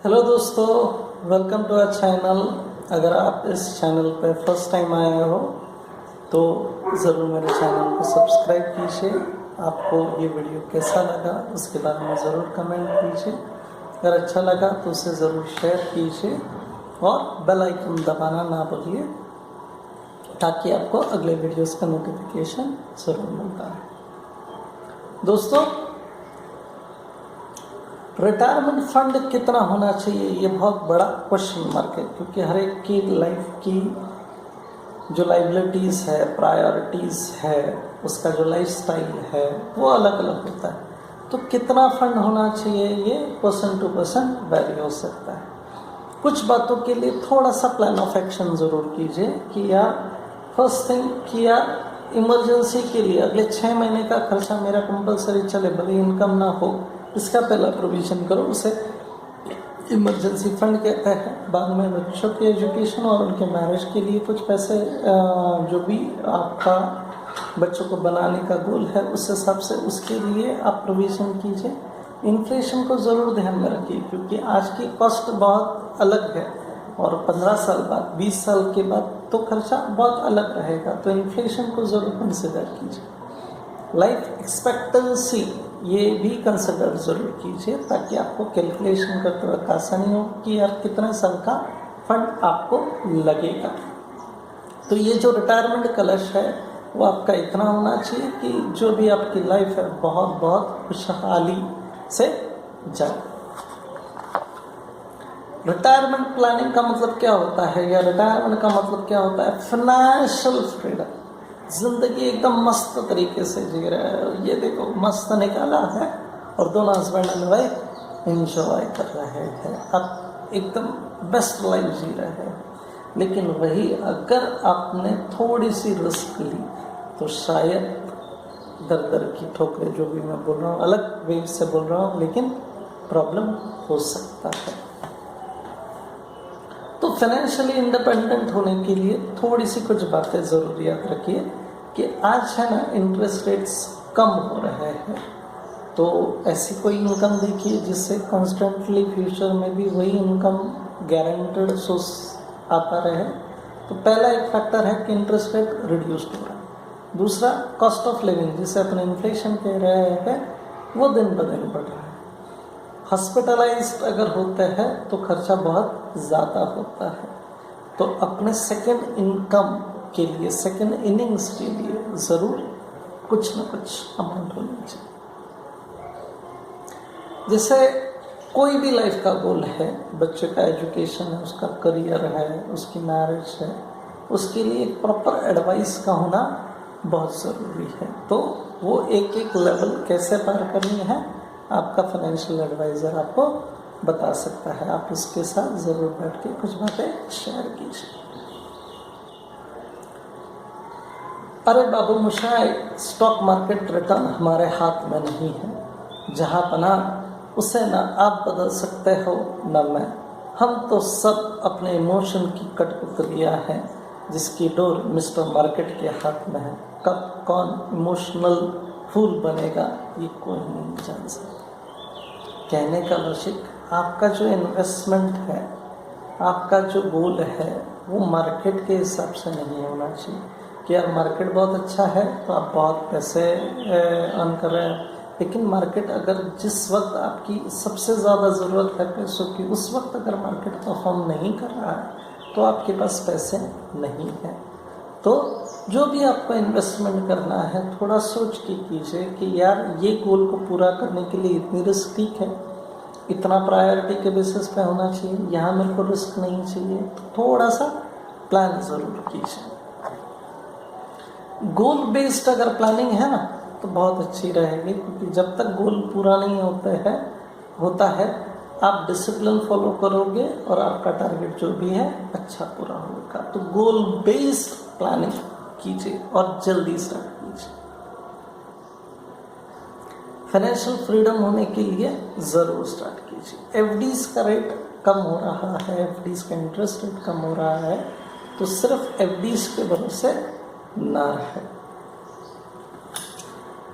Hello दोस्तों, welcome to our channel. अगर आप इस चैनल पर फर्स्ट टाइम आए हो तो ज़रूर मेरे चैनल को सब्सक्राइब कीजिए। आपको ये वीडियो कैसा लगा उसके बारे में ज़रूर कमेंट कीजिए। अगर अच्छा लगा तो उसे ज़रूर शेयर कीजिए और बेल आइकन दबाना ना भूलिए ताकि आपको अगले वीडियोस का नोटिफिकेशन ज़रूर मिलता है। दोस्तों, रिटायरमेंट फंड कितना होना चाहिए ये बहुत बड़ा क्वेश्चन मार्क है, क्योंकि हर एक की लाइफ की जो लाइबिलिटीज़ है, प्रायोरिटीज़ है, उसका जो लाइफस्टाइल है वो अलग अलग होता है। तो कितना फंड होना चाहिए ये पर्सन टू पर्सन वेरी हो सकता है। कुछ बातों के लिए थोड़ा सा प्लान ऑफ एक्शन ज़रूर कीजिए कि यार फर्स्ट थिंग कि यार इमरजेंसी के लिए अगले 6 महीने का खर्चा मेरा कंपलसरी चले, भले इनकम ना हो, इसका पहला प्रोविज़न करो। उसे इमरजेंसी फंड कहते हैं। बाद में बच्चों की एजुकेशन और उनके मैरिज के लिए कुछ पैसे, जो भी आपका बच्चों को बनाने का गोल है उस हिसाब से उसके लिए आप प्रोविज़न कीजिए। इन्फ्लेशन को ज़रूर ध्यान में रखिए, क्योंकि आज की कॉस्ट बहुत अलग है और 15 साल बाद, 20 साल के बाद तो खर्चा बहुत अलग रहेगा। तो इन्फ्लेशन को ज़रूर कंसिडर कीजिए। लाइफ एक्सपेक्टेंसी ये भी कंसिडर ज़रूर कीजिए ताकि आपको कैलकुलेशन करते वक्त आसानी हो कि यार कितने साल का फंड आपको लगेगा। तो ये जो रिटायरमेंट कलश है वो आपका इतना होना चाहिए कि जो भी आपकी लाइफ है बहुत बहुत खुशहाली से जाए। रिटायरमेंट प्लानिंग का मतलब क्या होता है, या रिटायरमेंट का मतलब क्या होता है? Financial freedom. ज़िंदगी एकदम मस्त तरीके से जी रहे हैं, ये देखो मस्त निकाला है और दोनों हस्बैंड एंड वाइफ एंजॉय कर रहे हैं, अब एकदम बेस्ट लाइफ जी रहे हैं। लेकिन वही अगर आपने थोड़ी सी रिस्क ली तो शायद दर दर की ठोकरें, जो भी मैं बोल रहा हूँ अलग वे से बोल रहा हूँ, लेकिन प्रॉब्लम हो सकता है। तो फाइनेंशियली इंडिपेंडेंट होने के लिए थोड़ी सी कुछ बातें ज़रूर याद रखिए कि आज है ना इंटरेस्ट रेट्स कम हो रहे हैं, तो ऐसी कोई इनकम देखिए जिससे कॉन्स्टेंटली फ्यूचर में भी वही इनकम गारंटेड सोर्स आता रहे। तो पहला एक फैक्टर है कि इंटरेस्ट रेट रिड्यूस्ड हो रहा है। दूसरा, कॉस्ट ऑफ लिविंग जिसे अपने इन्फ्लेशन कह रहे हैं वो दिन ब दिन बढ़ रहा है। हॉस्पिटलाइज्ड अगर होते हैं तो खर्चा बहुत ज़्यादा होता है। तो अपने सेकंड इनकम के लिए, सेकंड इनिंग्स के लिए ज़रूर कुछ ना कुछ अमाउंट होनी चाहिए। जैसे कोई भी लाइफ का गोल है, बच्चे का एजुकेशन है, उसका करियर है, उसकी मैरिज है, उसके लिए एक प्रॉपर एडवाइस का होना बहुत ज़रूरी है। तो वो एक एक लेवल कैसे पार करनी है आपका फाइनेंशियल एडवाइज़र आपको बता सकता है। आप उसके साथ ज़रूर बैठ के कुछ बातें शेयर कीजिए। अरे बाबू मुशाई, स्टॉक मार्केट रिटर्न हमारे हाथ में नहीं है। जहाँ पना उसे ना आप बदल सकते हो ना मैं। हम तो सब अपने इमोशन की कठपुतलियाँ हैं जिसकी डोर मिस्टर मार्केट के हाथ में है। कब कौन इमोशनल फूल बनेगा ये कोई नहीं जान सकता। कहने का लॉजिक, आपका जो इन्वेस्टमेंट है, आपका जो गोल है वो मार्केट के हिसाब से नहीं होना चाहिए कि यार मार्केट बहुत अच्छा है तो आप बहुत पैसे अर्न कर रहे हैं। लेकिन मार्केट अगर जिस वक्त आपकी सबसे ज़्यादा ज़रूरत है पैसों की, उस वक्त अगर मार्केट परफॉर्म नहीं कर रहा है तो आपके पास पैसे नहीं हैं। तो जो भी आपको इन्वेस्टमेंट करना है थोड़ा सोच के कीजिए कि यार ये गोल को पूरा करने के लिए इतनी रिस्क ठीक है, इतना प्रायोरिटी के बेसिस पे होना चाहिए, यहाँ मेरे को रिस्क नहीं चाहिए। तो थोड़ा सा प्लान ज़रूर कीजिए। गोल बेस्ड अगर प्लानिंग है ना तो बहुत अच्छी रहेगी, क्योंकि जब तक गोल पूरा नहीं होता है आप डिसिप्लिन फॉलो करोगे और आपका टारगेट जो भी है अच्छा पूरा होगा। तो गोल बेस्ड प्लानिंग कीजिए और जल्दी स्टार्ट कीजिए। फाइनेंशियल फ्रीडम होने के लिए ज़रूर स्टार्ट कीजिए। एफडीज का रेट कम हो रहा है, एफडीज का इंटरेस्ट रेट कम हो रहा है, तो सिर्फ एफडीज के भरोसे ना है।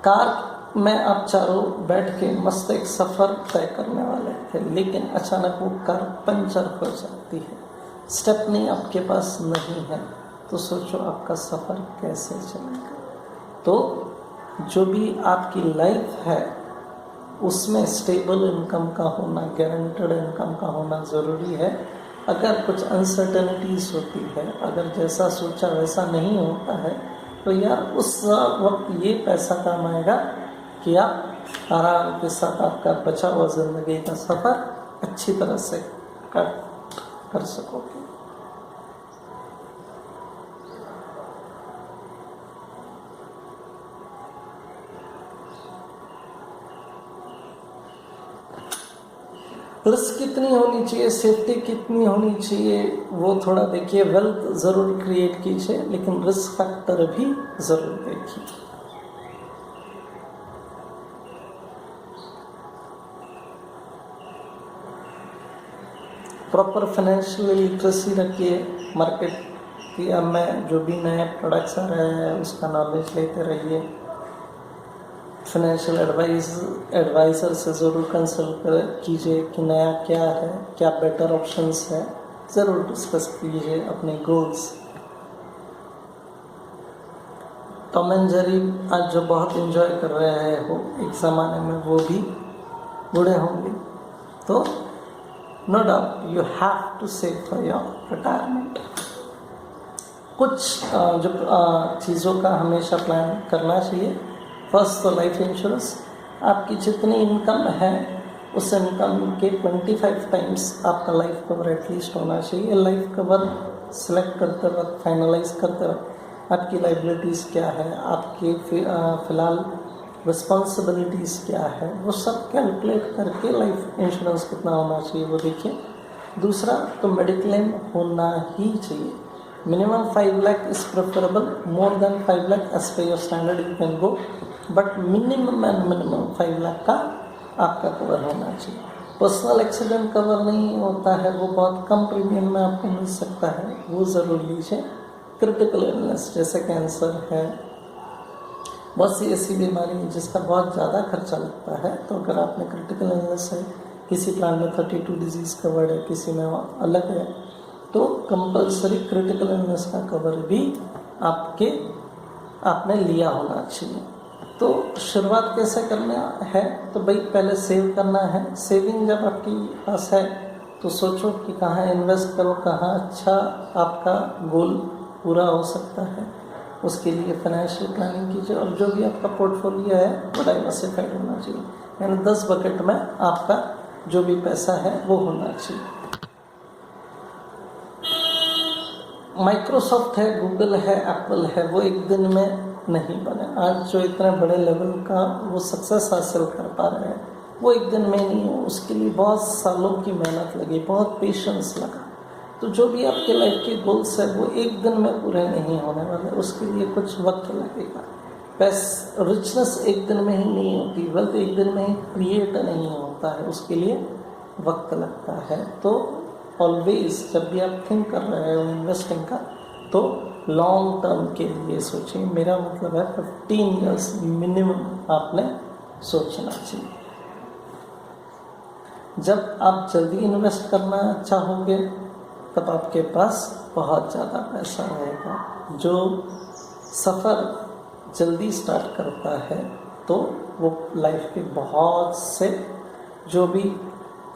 कार में आप चारों बैठ के मस्त एक सफ़र तय करने वाले थे, लेकिन अचानक वो कार पंचर हो जाती है, स्टेपनी आपके पास नहीं है, तो सोचो आपका सफ़र कैसे चलेगा। तो जो भी आपकी लाइफ है उसमें स्टेबल इनकम का होना, गारंटेड इनकम का होना ज़रूरी है। अगर कुछ अनसर्टेनिटीज़ होती है, अगर जैसा सोचा वैसा नहीं होता है, तो यार उस वक्त ये पैसा काम आएगा कि आप आराम के साथ आपका बचा हुआ ज़िंदगी का सफ़र अच्छी तरह से कर सकोगे। रिस्क कितनी होनी चाहिए, सेफ्टी कितनी होनी चाहिए, वो थोड़ा देखिए। वेल्थ ज़रूर क्रिएट कीजिए, लेकिन रिस्क फैक्टर भी ज़रूर देखिए। प्रॉपर फाइनेंशियल लिटरेसी रखिए। मार्केट की अब में जो भी नए प्रोडक्ट्स आ रहे हैं उसका नॉलेज लेते रहिए। फाइनेंशियल एडवाइज़र से ज़रूर कंसल्ट कीजिए कि नया क्या है, क्या बेटर ऑप्शंस है, ज़रूर डिस्कस कीजिए अपने गोल्स। टॉम एंड जेरी आज जो बहुत एंजॉय कर रहे हो, एक ज़माने में वो भी बूढ़े होंगे, तो no doubt you have to save for your retirement. कुछ जो चीज़ों का हमेशा प्लान करना चाहिए। फर्स्ट तो लाइफ इंश्योरेंस, आपकी जितनी इनकम है उस इनकम के 25 टाइम्स आपका लाइफ कवर एटलीस्ट होना चाहिए। लाइफ कवर सिलेक्ट करते वक्त, फाइनलाइज करते वक्त आपकी लाइबिलिटीज़ क्या है, आपके फ़िलहाल रिस्पॉन्सिबिलिटीज़ क्या है, वो सब कैलकुलेट करके लाइफ इंश्योरेंस कितना होना चाहिए वो देखिए। दूसरा तो मेडिक्लेम होना ही चाहिए। Minimum 5 lakh is preferable, more than 5 lakh as per your standard you can go, but minimum and minimum 5 lakh का आपका कवर होना चाहिए। पर्सनल एक्सीडेंट कवर नहीं होता है, वो बहुत कम प्रीमियम में आपको मिल सकता है, वो ज़रूर लीजिए। क्रिटिकल इलनेस जैसे कैंसर है, बहुत सी ऐसी बीमारी है जिसका बहुत ज़्यादा खर्चा लगता है, तो अगर आपने क्रिटिकल इलनेस है, किसी प्लान में 32 डिजीज़ कवर्ड है, किसी में अलग है, तो कंपलसरी क्रिटिकल इलनेस का कवर भी आपने लिया होना चाहिए। तो शुरुआत कैसे करना है, तो भाई पहले सेव करना है। सेविंग जब आपकी पास है तो सोचो कि कहाँ इन्वेस्ट करो, कहाँ अच्छा आपका गोल पूरा हो सकता है, उसके लिए फाइनेंशियल प्लानिंग कीजिए। और जो भी आपका पोर्टफोलियो है वो डाइवर्सिफाइड होना चाहिए, यानी 10 बकेट में आपका जो भी पैसा है वो होना चाहिए। माइक्रोसॉफ्ट है, गूगल है, एप्पल है, वो एक दिन में नहीं बने। आज जो इतने बड़े लेवल का वो सक्सेस हासिल कर पा रहे हैं वो एक दिन में नहीं हो, उसके लिए बहुत सालों की मेहनत लगी, बहुत पेशेंस लगा। तो जो भी आपके लाइफ के गोल्स है वो एक दिन में पूरे नहीं होने वाले, उसके लिए कुछ वक्त लगेगा। रिचनेस एक दिन में ही नहीं होती, वेल्थ एक दिन में ही क्रिएट नहीं होता है, उसके लिए वक्त लगता है। तो ऑलवेज जब भी आप थिंक कर रहे हो इन्वेस्टिंग का, तो लॉन्ग टर्म के लिए सोचिए। मेरा मतलब है 15 ईयर्स मिनिमम आपने सोचना चाहिए। जब आप जल्दी इन्वेस्ट करना चाहोगे तब आपके पास बहुत ज़्यादा पैसा रहेगा। जो सफ़र जल्दी स्टार्ट करता है तो वो लाइफ के बहुत से जो भी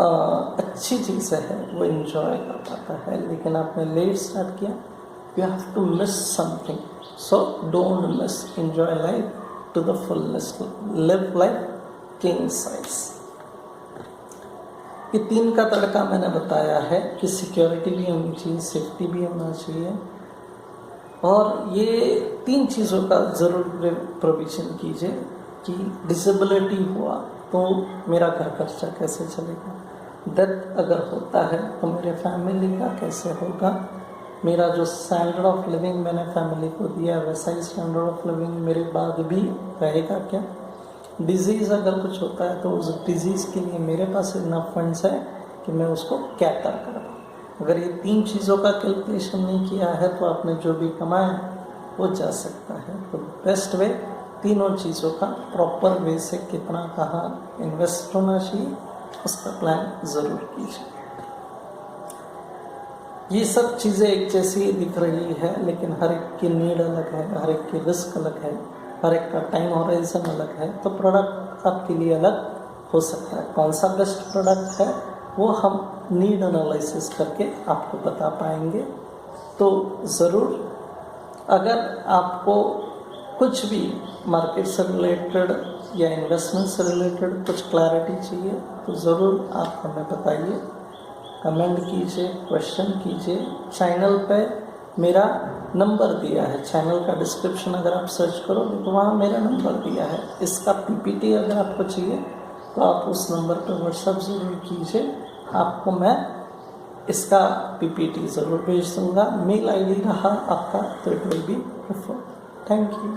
अच्छी चीज़ें हैं वो इन्जॉय कर पाता है। लेकिन आपने लेट स्टार्ट किया, you have to miss something, so don't miss, enjoy life to the fullest, live life king size। ये 3 का तड़का मैंने बताया है कि सिक्योरिटी भी होनी चाहिए, सेफ्टी भी होना चाहिए, और ये 3 चीज़ों का ज़रूर प्रोविज़न कीजिए कि डिसेबिलिटी हुआ तो मेरा घर खर्चा कैसे चलेगा, डेथ अगर होता है तो मेरे फैमिली का कैसे होगा, मेरा जो स्टैंडर्ड ऑफ लिविंग मैंने फैमिली को दिया वैसा ही स्टैंडर्ड ऑफ लिविंग मेरे बाद भी रहेगा क्या। डिजीज़ अगर कुछ होता है तो उस डिजीज़ के लिए मेरे पास इतना फंड्स है कि मैं उसको कैटर कर पाऊँ। अगर ये 3 चीज़ों का कैलकुलेशन नहीं किया है तो आपने जो भी कमाया वो जा सकता है। तो बेस्ट वे तीनों चीज़ों का प्रॉपर वे से कितना कहाँ इन्वेस्ट होना चाहिए उसका प्लान ज़रूर कीजिए। ये सब चीज़ें एक जैसी दिख रही है, लेकिन हर एक की नीड अलग है, हर एक की रिस्क अलग है, हर एक का टाइम हॉराइजन अलग है, तो प्रोडक्ट आपके लिए अलग हो सकता है। कौन सा बेस्ट प्रोडक्ट है वो हम नीड एनालिसिस करके आपको बता पाएंगे। तो ज़रूर अगर आपको कुछ भी मार्केट से रिलेटेड या इन्वेस्टमेंट से रिलेटेड कुछ क्लैरिटी चाहिए तो ज़रूर आप हमें बताइए, कमेंट कीजिए, क्वेश्चन कीजिए। चैनल पे मेरा नंबर दिया है, चैनल का डिस्क्रिप्शन अगर आप सर्च करोगे तो वहाँ मेरा नंबर दिया है। इसका पीपीटी अगर आपको चाहिए तो आप उस नंबर पर व्हाट्सएप ज़रूर कीजिए, आपको मैं इसका पीपीटी ज़रूर भेज दूँगा। मेल आईडी रहा आपका तो it will be preferred. Thank you.